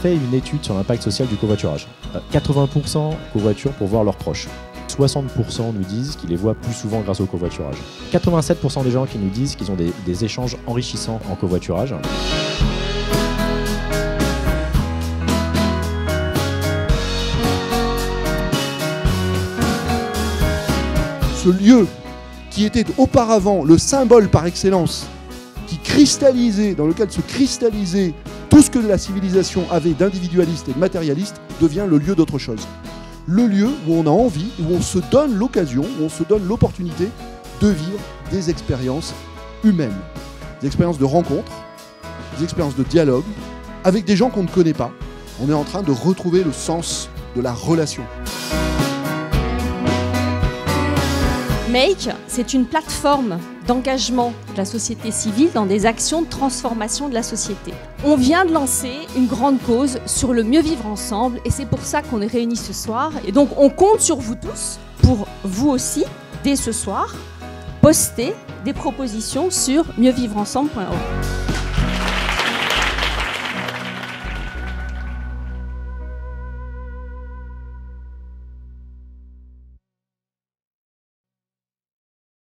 fait une étude sur l'impact social du covoiturage. 80% covoiturent pour voir leurs proches. 60% nous disent qu'ils les voient plus souvent grâce au covoiturage. 87% des gens qui nous disent qu'ils ont des échanges enrichissants en covoiturage. Ce lieu qui était auparavant le symbole par excellence, qui cristallisait, dans lequel se cristallisait tout ce que la civilisation avait d'individualiste et de matérialiste, devient le lieu d'autre chose. Le lieu où on a envie, où on se donne l'occasion, où on se donne l'opportunité de vivre des expériences humaines, des expériences de rencontre, des expériences de dialogue, avec des gens qu'on ne connaît pas. On est en train de retrouver le sens de la relation. Make, c'est une plateforme d'engagement de la société civile dans des actions de transformation de la société. On vient de lancer une grande cause sur le mieux vivre ensemble et c'est pour ça qu'on est réunis ce soir. Et donc on compte sur vous tous pour vous aussi, dès ce soir, poster des propositions sur mieuxvivre-ensemble.org.